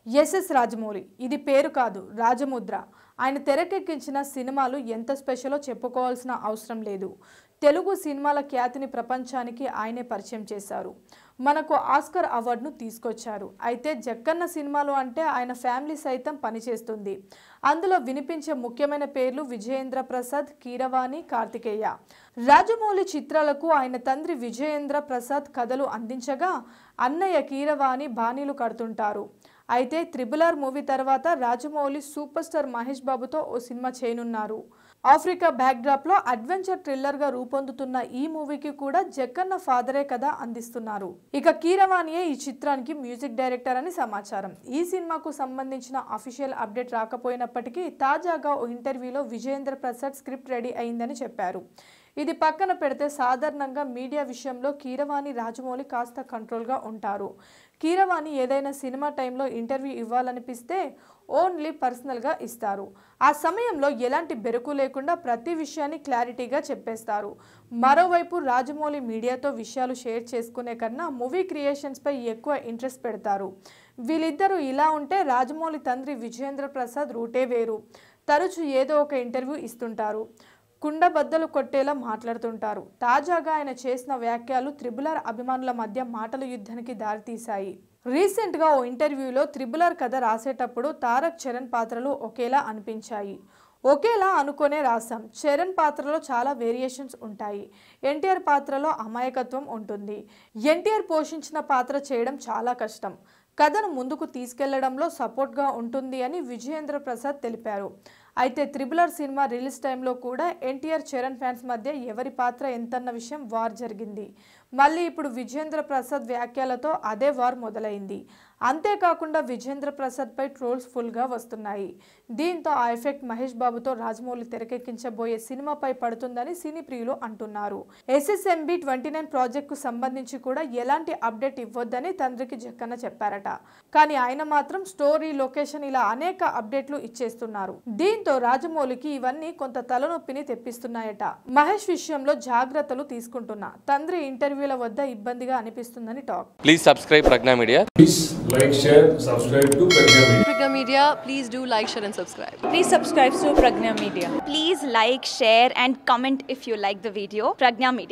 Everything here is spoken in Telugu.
ఎస్ఎస్ రాజమౌళి ఇది పేరు కాదు రాజముద్ర. ఆయన తెరకెక్కించిన సినిమాలు ఎంత స్పెషలో చెప్పుకోవాల్సిన అవసరం లేదు. తెలుగు సినిమాల ఖ్యాతిని ప్రపంచానికి ఆయనే పరిచయం చేశారు. మనకు ఆస్కర్ అవార్డును తీసుకొచ్చారు. అయితే జక్కన్న సినిమాలు అంటే ఆయన ఫ్యామిలీ సైతం పనిచేస్తుంది. అందులో వినిపించే ముఖ్యమైన పేర్లు విజయేంద్ర ప్రసాద్, కీరవాణి, కార్తికేయ. రాజమౌళి చిత్రాలకు ఆయన తండ్రి విజయేంద్ర ప్రసాద్ కథలు అందించగా అన్నయ్య కీరవాణి బాణీలు కడుతుంటారు. అయితే త్రిబుల్ మూవీ తర్వాత రాజమౌళి సూపర్ స్టార్ మహేష్ బాబుతో ఓ సినిమా చేయనున్నారు. ఆఫ్రికా బ్యాక్డ్రాప్ లో అడ్వెంచర్ థ్రిల్లర్ గా రూపొందుతున్న ఈ మూవీకి కూడా జక్కన్న ఫాదరే కథ అందిస్తున్నారు. ఇక కీరవాణియే ఈ చిత్రానికి మ్యూజిక్ డైరెక్టర్ అని సమాచారం. ఈ సినిమాకు సంబంధించిన అఫీషియల్ అప్డేట్ రాకపోయినప్పటికీ తాజాగా ఓ ఇంటర్వ్యూలో విజయేంద్ర ప్రసాద్ స్క్రిప్ట్ రెడీ అయిందని చెప్పారు. ఇది పక్కన పెడితే సాధారణంగా మీడియా విషయంలో కీరవాణి, రాజమౌళి కాస్త కంట్రోల్గా ఉంటారు. కీరవాణి ఏదైనా సినిమా టైంలో ఇంటర్వ్యూ ఇవ్వాలనిపిస్తే ఓన్లీ పర్సనల్గా ఇస్తారు. ఆ సమయంలో ఎలాంటి బెరుకు లేకుండా ప్రతి విషయాన్ని క్లారిటీగా చెప్పేస్తారు. మరోవైపు రాజమౌళి మీడియాతో విషయాలు షేర్ చేసుకునే కన్నా మూవీ క్రియేషన్స్పై ఎక్కువ ఇంట్రెస్ట్ పెడతారు. వీళ్ళిద్దరూ ఇలా ఉంటే రాజమౌళి తండ్రి విజయేంద్ర ప్రసాద్ రూటే వేరు. తరచూ ఏదో ఒక ఇంటర్వ్యూ ఇస్తుంటారు. కుండబద్దలు కొట్టేలా మాట్లాడుతుంటారు. తాజాగా ఆయన చేసిన వ్యాఖ్యలు త్రిబుల్ అభిమానుల మధ్య మాటల యుద్ధానికి దారితీశాయి. రీసెంట్గా ఓ ఇంటర్వ్యూలో త్రిబుల్ కథ రాసేటప్పుడు తారక్, చరణ్ పాత్రలు ఒకేలా అనిపించాయి. ఒకేలా అనుకునే రాసాం. చరణ్ పాత్రలో చాలా వేరియేషన్స్ ఉంటాయి. ఎన్టీఆర్ పాత్రలో అమాయకత్వం ఉంటుంది. ఎన్టీఆర్ పోషించిన పాత్ర చేయడం చాలా కష్టం. కథను ముందుకు తీసుకెళ్లడంలో సపోర్ట్గా ఉంటుంది అని విజయేంద్ర ప్రసాద్ తెలిపారు. అయితే త్రిబుల్ సినిమా రిలీజ్ టైంలో కూడా ఎన్టీఆర్, చరణ్ ఫ్యాన్స్ మధ్య ఎవరి పాత్ర ఎంతన్న విషయం వార్ జరిగింది. మళ్ళీ ఇప్పుడు విజయేంద్ర ప్రసాద్ వ్యాఖ్యలతో అదే వార్ మొదలైంది. అంతేకాకుండా విజయేంద్ర ప్రసాద్పై ట్రోల్స్ ఫుల్గా వస్తున్నాయి. దీంతో ఆ ఎఫెక్ట్ మహేష్ బాబుతో రాజమౌళి తెరకెక్కించబోయే సినిమాపై పడుతుందని సినీ ప్రియులు అంటున్నారు. SSMB 29 ప్రాజెక్టుకు సంబంధించి కూడా ఎలాంటి అప్డేట్ ఇవ్వొద్దని తండ్రికి జక్కన్న చెప్పారట. కానీ ఆయన మాత్రం స్టోరీ, లొకేషన్ ఇలా అనేక అప్డేట్లు ఇచ్చేస్తున్నారు. దీంతో రాజమౌళికి ఇవన్నీ కొంత తలనొప్పిని తెప్పిస్తున్నాయట. మహేష్ విషయంలో జాగ్రత్తలు తీసుకుంటున్నా. తండ్రి ఇంటర్వ్యూల వద్ద ఇబ్బందిగా అనిపిస్తుందని talk. Please subscribe Pragna media. Like, share, subscribe to Pragna Media. Pragna Media, please do like, share and subscribe. Please subscribe to Pragna Media. Please like, share and comment if you like the video. Pragna Media.